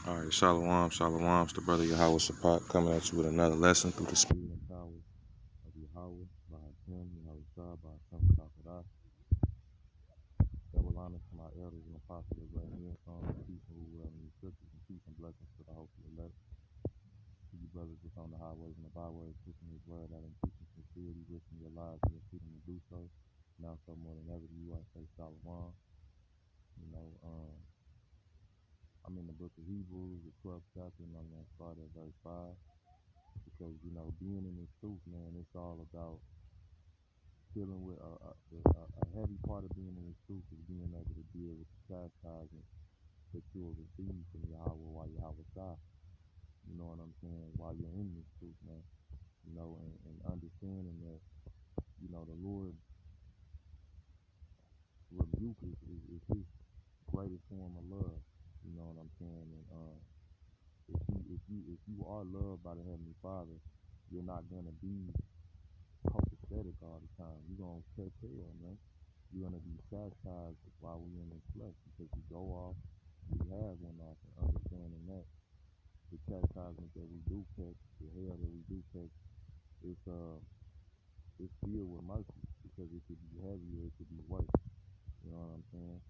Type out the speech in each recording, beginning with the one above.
All right, Shalom, Shalom. It's the brother Yahweh Sapat coming at you with another lesson through the spirit and power of Yahweh by him, Yahweh Shah, by some Shakadah. Double honor to my elders and apostles of great men, songs and peace and rule in the scriptures and peace and blessings to the hope of the elect. To you brothers just on the highways and the byways, preaching his word out in teaching sincerity, wishing your lives to your freedom to do so. Now so more than ever to you, I say Shalom. You know, I'm in the book of Hebrews, the 12th chapter, and I'm going to start at verse 5. Because, you know, being in this truth, man, it's all about dealing with a heavy part of being in this truth is being able to deal with the chastisement that you will receive from Yahweh while Yahweh Shah. You know what I'm saying? While you're in this truth, man. You know, and understanding that, you know, the Lord rebuke is his greatest form of love. You know what I'm saying? And if you are loved by the Heavenly Father, you're not gonna be copacetic all the time. You're gonna catch hell, man. You're gonna be chastised while we're in this flesh because we go off, we have one off, and understanding that the chastisement that we do catch, the hell that we do catch, it's filled with mercy because it could be heavier, it could be worse. You know what I'm saying?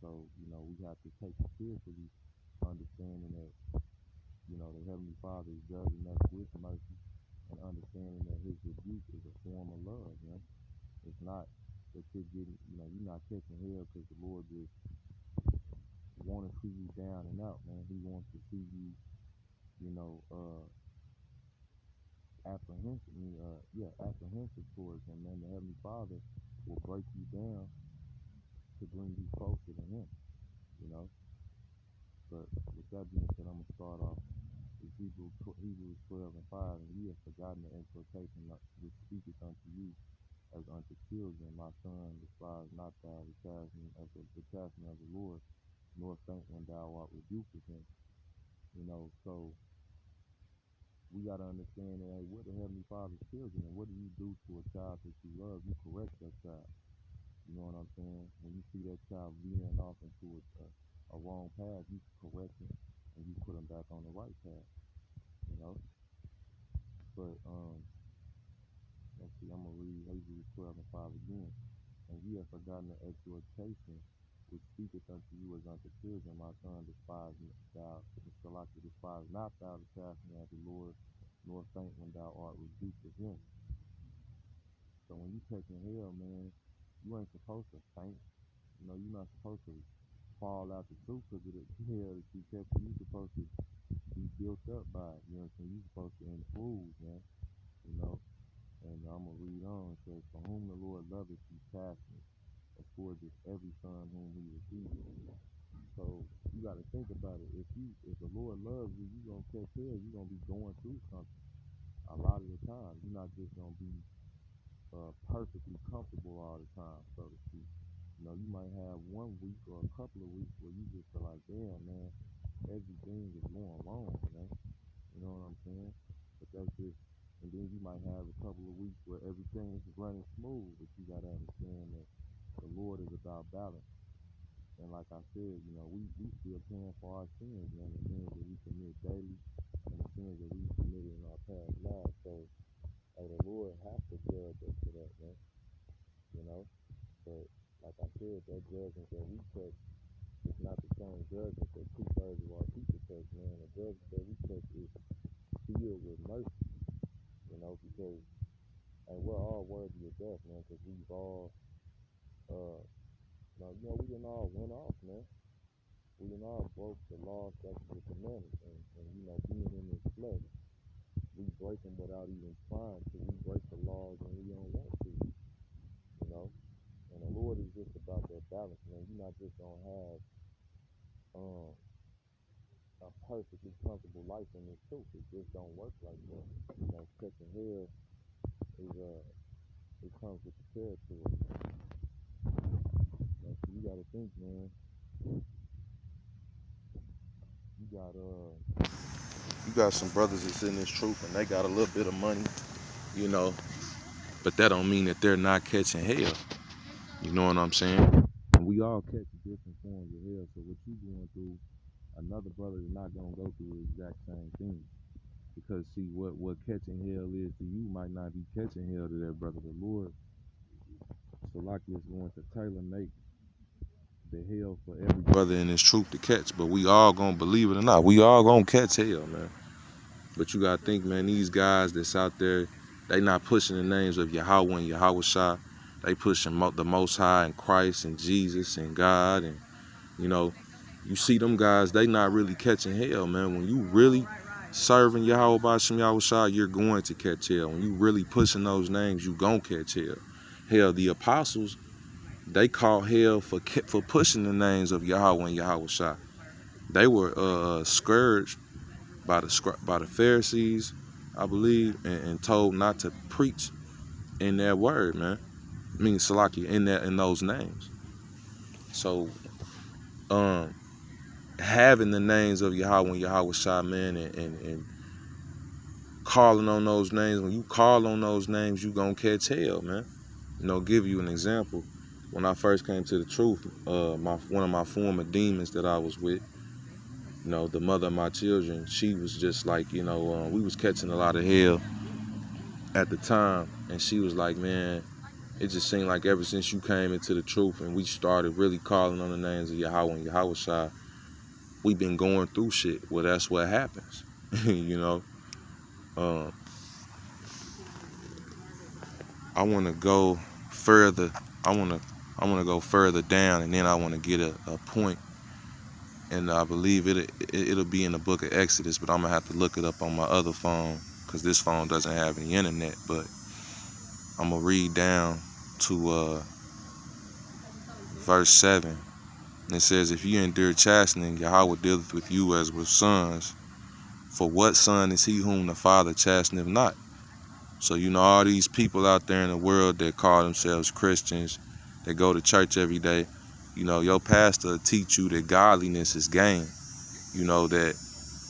So, you know, we have to take it seriously, understanding that, you know, the Heavenly Father is judging us with mercy and understanding that his rebuke is a form of love, man. It's not that you're getting, you know, you're not catching hell because the Lord just want to see you down and out, man. He wants to see you, you know, apprehensive towards him, man. The Heavenly Father will break you down to bring you closer to him, you know. But with that being said, I'm going to start off with Hebrews 12 and 5, and ye have forgotten the exhortation which speaketh unto you as unto children. My son, despise not thou the chastening of the Lord, nor faint when thou art rebuked with him. You know, so we got to understand that, hey, we're the Heavenly Father's children, and what do you do to a child that you love? You correct that child. You know what I'm saying? When you see that child veering off into a wrong path, you correct him, and you put him back on the right path, you know? But, let's see, I'm going to read Hebrews 12 and 5 again. And ye have forgotten the exhortation which speaketh unto you as unto children. My son, despise not thou the chastening of the Lord, nor faint when thou art rebuked of him. So when you taking hell, man, you ain't supposed to faint. You know, you're not supposed to fall out the truth because of the hell that you catch. You're supposed to be built up by it. You know what I'm saying? You're supposed to improve, man. You know? And I'm going to read on. It says, for whom the Lord loveth, he chastens, as for just every son whom he receives. So you got to think about it. If the Lord loves you, you're going to catch hell. You're going to be going through something a lot of the time. You're not just going to be perfectly comfortable all the time, so to speak. You know, you might have 1 week or a couple of weeks where you just feel like, damn, man, everything is going wrong, man. You know what I'm saying? But that's just, and then you might have a couple of weeks where everything is running smooth, but you got to understand that the Lord is about balance. And like I said, you know, we still paying for our sins, man, the sins that we commit daily and the sins that we committed in our past lives. So, hey, the Lord has to judge us for that, man. You know? But like I said, that judgment that we catch is not the same judgment that 2/3 of our people catch, man. The judgment that we catch is filled with mercy, you know, because and we're all worthy of death, man, because we've all, you know, we done all went off, man. We done all broke the law, statutes, and commandments, and, you know, being in this flesh, we break them without even trying to. We break the laws when we don't want to, you know. And the Lord is just about that balance, man. You're not just gonna have a perfectly comfortable life in this truth. It just don't work like that. You know, catching hell is it comes with the territory. So you gotta think, man. You got some brothers that's in this truth and they got a little bit of money, you know, but that don't mean that they're not catching hell. You know what I'm saying? And we all catch different forms of hell. So what you going through Another brother is not gonna go through the exact same thing. Because see, what catching hell is to you might not be catching hell to that brother. The Lord, so likely is going to tailor make the hell for every brother in his truth to catch. But we all gonna believe it or not, we all gonna catch hell, man. But you gotta think, man, these guys that's out there, they not pushing the names of Yahweh and Yahweh Shah. They pushing the Most High and Christ and Jesus and God. And, you know, you see them guys, they not really catching hell, man. When you really serving Yahweh B'Shem Yahweh Shah, you're going to catch hell. When you really pushing those names, you gonna catch hell. Hell, the apostles, they caught hell for pushing the names of Yahweh and Yahweh Shah. They were scourged by the Pharisees, I believe, and told not to preach in that word, man. I mean, Salakia, in those names. So, having the names of Yahweh and Yahweh Shah, man, and calling on those names, when you call on those names, you gonna catch hell, man. You know, give you an example. When I first came to the truth, one of my former demons that I was with, you know, the mother of my children, she was just like, you know, we was catching a lot of hell at the time, and she was like, man, it just seemed like ever since you came into the truth and we started really calling on the names of Yahweh and Yahweh Shai, we've been going through shit. Well, that's what happens, you know. I want to go further. I want to go further down, and then I want to get a point. And I believe it'll be in the book of Exodus, but I'm gonna have to look it up on my other phone because this phone doesn't have any internet. But I'm gonna read down to verse 7. And it says, if you endure chastening, Yahweh dealeth with you as with sons. For what son is he whom the Father chasteneth not? So, you know, all these people out there in the world that call themselves Christians, that go to church every day, you know, your pastor will teach you that godliness is gain. You know, that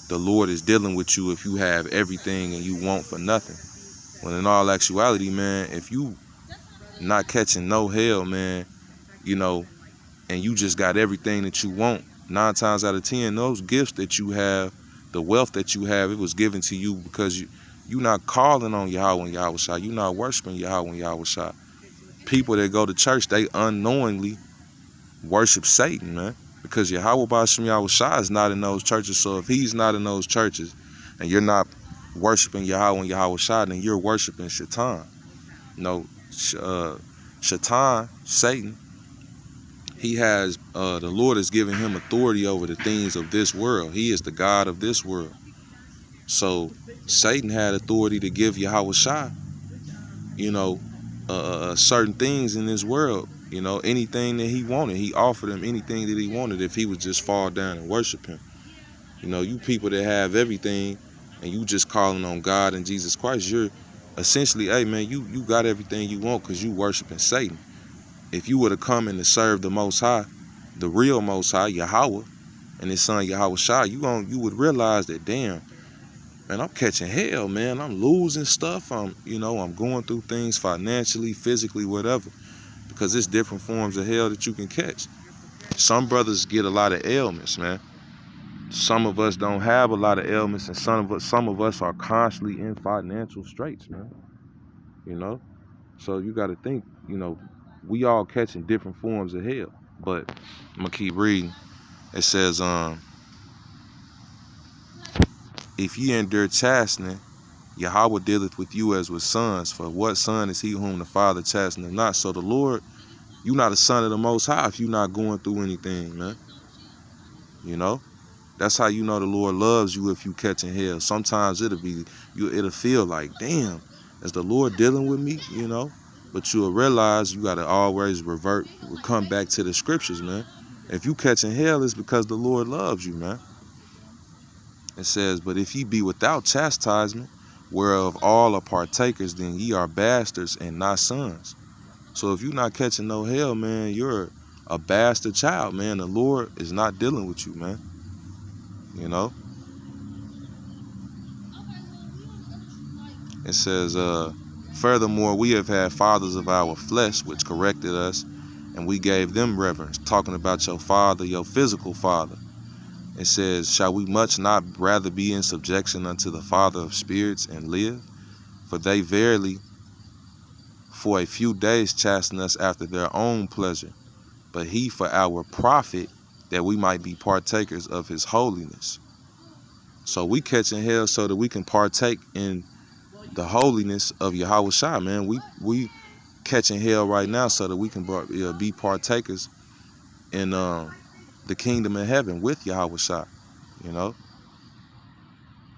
the Lord is dealing with you if you have everything and you want for nothing. When in all actuality, man, if you not catching no hell, man, you know, and you just got everything that you want, 9 times out of 10, those gifts that you have, the wealth that you have, it was given to you because you not calling on Yahweh and Yahweh Shai. You not worshiping Yahweh and Yahweh Shai. People that go to church, they unknowingly worship Satan, man, because Yahweh B'Shem Yahweh Shai is not in those churches. So if he's not in those churches and you're not worshiping Yahweh and Yahweh Shai, then you're worshiping Shaitan. You know, Shaitan, Satan, he has, the Lord has given him authority over the things of this world. He is the God of this world. So Satan had authority to give Yahweh Shai, you know, certain things in this world. You know, anything that he wanted, he offered him anything that he wanted if he would just fall down and worship him. You know, you people that have everything and you just calling on God and Jesus Christ, you're essentially, hey man, you got everything you want because you worshiping Satan. If you would have come in to serve the Most High, the real Most High, Yahweh, and his son Yahweh Shai, you would realize that, damn, man, I'm catching hell, man. I'm losing stuff. I'm going through things financially, physically, whatever, because it's different forms of hell that you can catch. Some brothers get a lot of ailments, man. Some of us don't have a lot of ailments, and some of us are constantly in financial straits, man. You know, so you got to think, you know, we all catching different forms of hell. But I'm gonna keep reading. It says, if ye endure chastening, Yahweh dealeth with you as with sons. For what son is he whom the Father chasteneth not? So the Lord, you not a son of the Most High if you not going through anything, man. You know, that's how you know the Lord loves you if you catching hell. Sometimes it'll feel like, damn, is the Lord dealing with me? You know, but you'll realize you gotta always come back to the scriptures, man. If you catching hell, it's because the Lord loves you, man. It says, but if ye be without chastisement, whereof all are partakers, then ye are bastards and not sons. So if you're not catching no hell, man, you're a bastard child, man. The Lord is not dealing with you, man. You know? It says, furthermore, we have had fathers of our flesh, which corrected us, and we gave them reverence. Talking about your father, your physical father. It says, shall we much not rather be in subjection unto the Father of spirits and live? For they verily for a few days chasten us after their own pleasure, but he for our profit, that we might be partakers of his holiness. So we catching hell so that we can partake in the holiness of Yahweh Shai, man. We catching hell right now so that we can be partakers in the kingdom of heaven with Yahweh Shai, you know.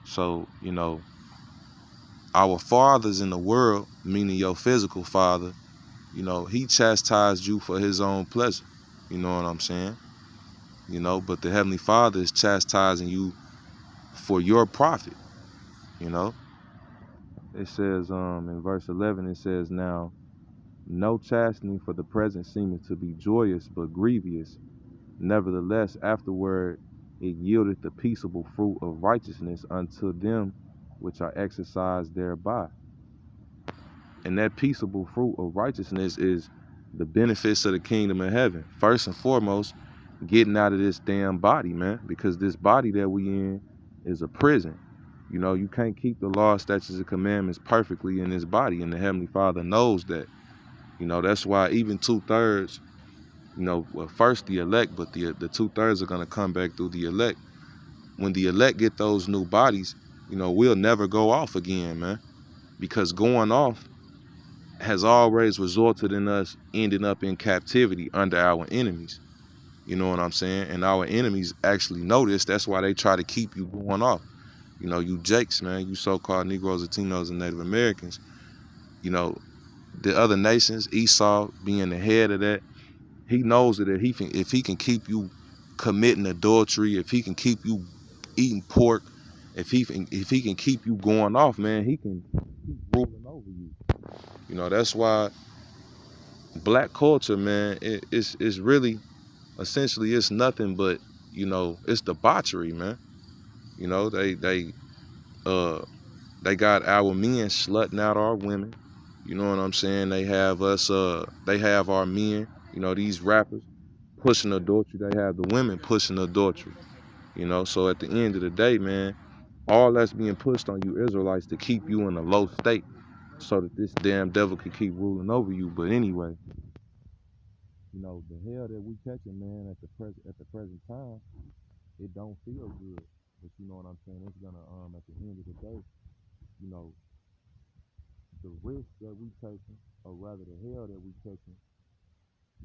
So, you know, our fathers in the world, meaning your physical father, you know, he chastised you for his own pleasure. You know what I'm saying? You know, but the Heavenly Father is chastising you for your profit, you know. It says in verse 11, it says, now, no chastening for the present seemeth to be joyous, but grievous. Nevertheless, afterward it yieldeth the peaceable fruit of righteousness unto them which are exercised thereby. And that peaceable fruit of righteousness is the benefits of the kingdom of heaven. First and foremost, getting out of this damn body, man, because this body that we in is a prison. You know, you can't keep the law, statutes, and commandments perfectly in this body, and the Heavenly Father knows that. You know, that's why even 2/3, you know, well, first the elect, but the 2/3 are gonna come back through the elect. When the elect get those new bodies, you know, we'll never go off again, man, because going off has always resulted in us ending up in captivity under our enemies. You know what I'm saying? And our enemies actually know this. That's why they try to keep you going off. You know, you Jakes, man, you so-called Negroes, Latinos, and Native Americans. You know, the other nations, Esau being the head of that, he knows that if he can keep you committing adultery, if he can keep you eating pork, if he can keep you going off, man, he can keep ruling over you. You know, that's why black culture, man, it's really, essentially, it's nothing but, you know, it's debauchery, man. You know, they got our men slutting out our women. You know what I'm saying? They have us, they have our men, you know, these rappers pushing adultery. They have the women pushing adultery. You know, so at the end of the day, man, all that's being pushed on you Israelites to keep you in a low state so that this damn devil can keep ruling over you. But anyway, you know, the hell that we catching, man, at the present time, it don't feel good. But you know what I'm saying? It's gonna at the end of the day, you know, the risk that we taking, or rather the hell that we taking,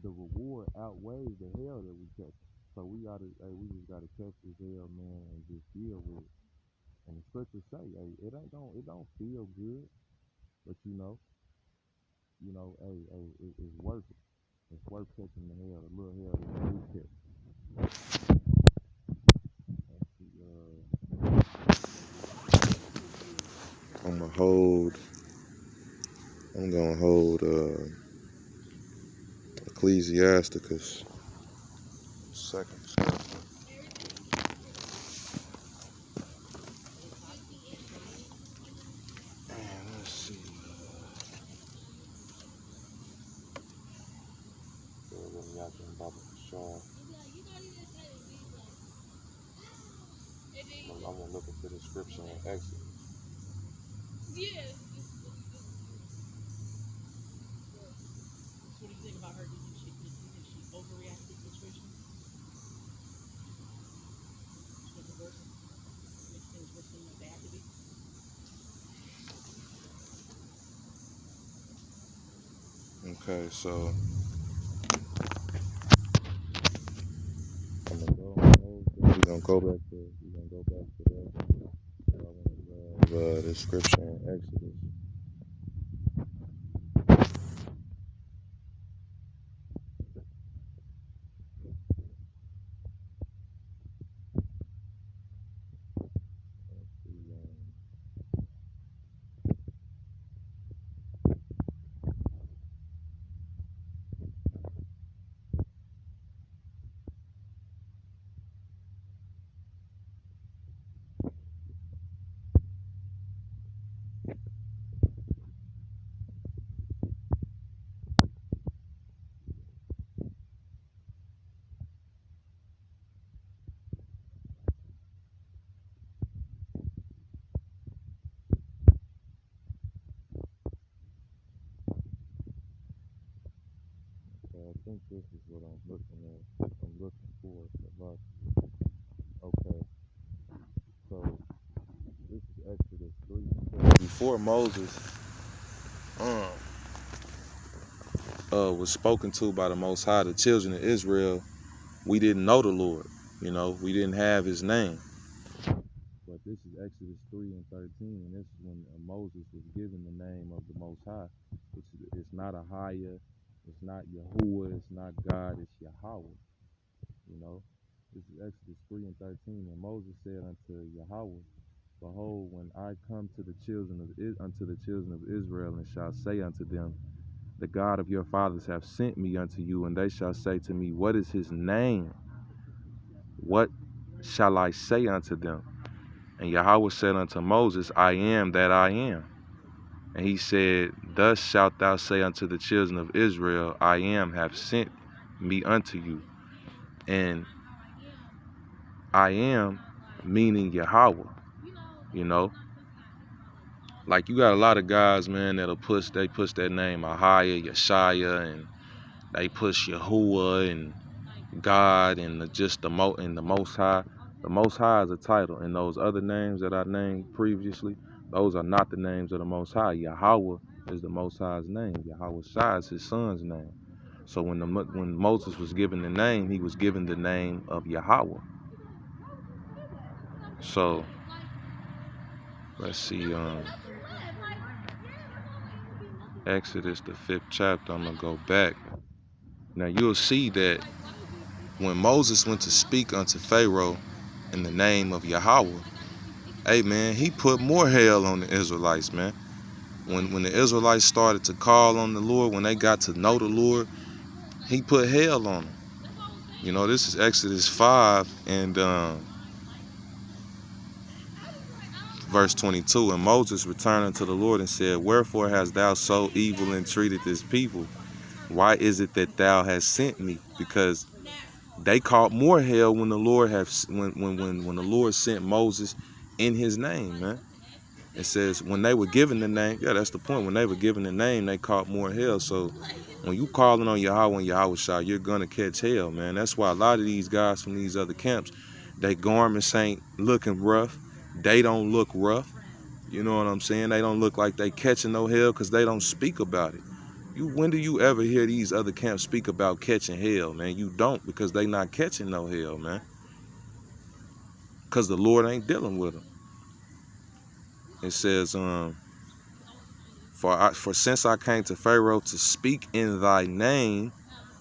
the reward outweighs the hell that we catching. So we just gotta catch this hell, man, and just deal with it. And the scriptures say, hey, it don't feel good, but it's worth it. It's worth catching the hell, the little hell that we catch. I'm gonna hold Ecclesiasticus second chapter. And let's see. I'm gonna look at the description in Exodus. What do you think about her? Do you think she overreacted to the situation? She was a person. Makes things worse than what they have to be. Okay, so we're gonna go back to the scripture in Exodus. think this is what I'm looking at. I'm looking for Salaki. Okay, so this is Exodus 3. Before Moses was spoken to by the Most High, the children of Israel, we didn't know the Lord. You know, we didn't have his name. But this is Exodus 3 and 13, and this is when Moses was given the name of the Most High, which is, it's not Ahia, it's not Yahuwah, it's not God, it's Yahweh. You know, this is Exodus 3 and 13, and Moses said unto Yahweh, behold, when I come to the children of Israel, and shall say unto them, the God of your fathers have sent me unto you, and they shall say to me, what is his name? What shall I say unto them? And Yahweh said unto Moses, I am that I am. And he said, thus shalt thou say unto the children of Israel, I am have sent me unto you. And I am meaning Yahweh, you know. Like you got a lot of guys, man, they push that name Ahia, Yeshaya, and they push Yahuwah and God and the Most High. The Most High is a title, and those other names that I named previously, those are not the names of the Most High. Yahweh is the Most High's name. Yahweh Shai is his son's name. So when Moses was given the name, he was given the name of Yahweh. So let's see, Exodus the 5th chapter. I'm gonna go back. Now you'll see that when Moses went to speak unto Pharaoh in the name of Yahweh, hey man, he put more hell on the Israelites, man. When the Israelites started to call on the Lord, when they got to know the Lord, he put hell on them. You know, this is Exodus 5 and verse 22. And Moses returned unto the Lord and said, wherefore hast thou so evil entreated this people? Why is it that thou hast sent me? Because they caught more hell when the Lord when the Lord sent Moses in his name, man. It says when they were given the name, yeah, that's the point. When they were given the name, they caught more hell. So when you calling on Yahweh and Yahweh Shai, you're gonna catch hell, man. That's why a lot of these guys from these other camps, they garments ain't looking rough. They don't look rough. You know what I'm saying? They don't look like they catching no hell because they don't speak about it. When do you ever hear these other camps speak about catching hell, man? You don't, because they not catching no hell, man. Because the Lord ain't dealing with them. It says, for since I came to Pharaoh to speak in thy name,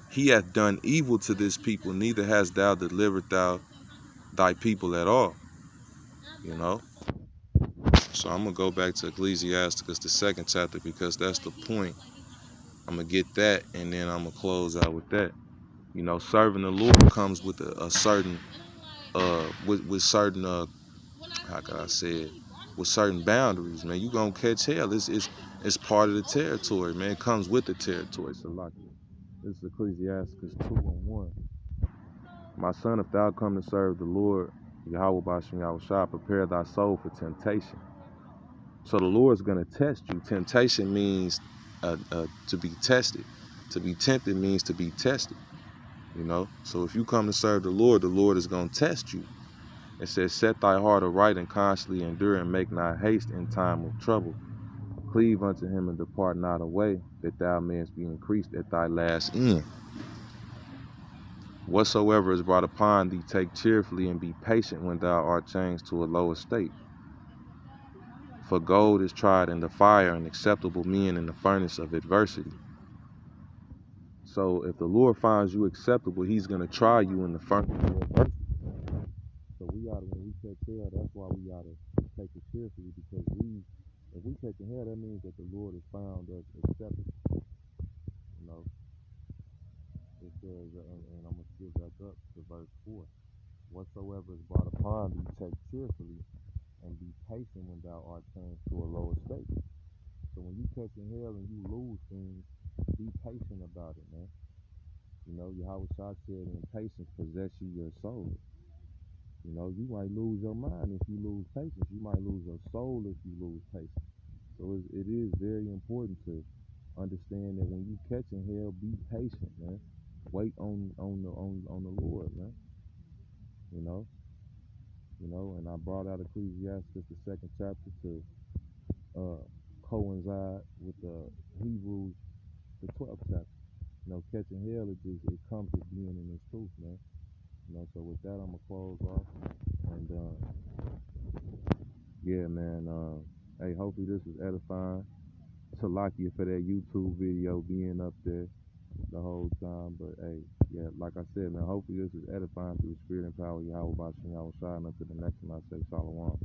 he hath done evil to this people, neither hast thou delivered thy people at all. You know? So I'm going to go back to Ecclesiasticus, the 2nd chapter, because that's the point. I'm going to get that, and then I'm going to close out with that. You know, serving the Lord comes with a certain, with certain, how can I say it? With certain boundaries, man. You gonna catch hell. It's part of the territory, man. It comes with the territory. So like this is Ecclesiasticus 2:1. My son, if thou come to serve the Lord, Yahweh Bashem Yahweh Shai, prepare thy soul for temptation. So the Lord's gonna test you. Temptation means to be tested. To be tempted means to be tested. You know. So if you come to serve the Lord is gonna test you. It says, set thy heart aright and constantly endure, and make not haste in time of trouble. Cleave unto him and depart not away, that thou mayest be increased at thy last end. Whatsoever is brought upon thee, take cheerfully, and be patient when thou art changed to a low estate. For gold is tried in the fire, and acceptable men in the furnace of adversity. So if the Lord finds you acceptable, he's going to try you in the furnace of adversity. So when we catch hell, that's why we ought to take it seriously, because if we take hell, that means that the Lord has found us acceptable. You know, it says, and I'm going to skip back up to verse 4. Whatsoever is brought upon thee, take cheerfully, and be patient when thou art changed to a lower state. So when you catch hell and you lose things, be patient about it, man. You know, Yahweh Shai said, in patience possess ye your soul. You know, you might lose your mind if you lose patience. You might lose your soul if you lose patience. So it is very important to understand that when you catching hell, be patient, man. wait on the Lord, man. You know, and I brought out Ecclesiastes, the second chapter, to coincide with Hebrews, the 12th chapter. Catching hell, it comes with being in this truth, man. So with that, I'm gonna close off, and yeah, man. Hey, hopefully this was edifying. Salakia for that YouTube video being up there the whole time, but hey, yeah, like I said, man. Hopefully this is edifying through the Spirit and power of Yahweh Bashim Yahweh Shai. Until the next one, I say Shalom.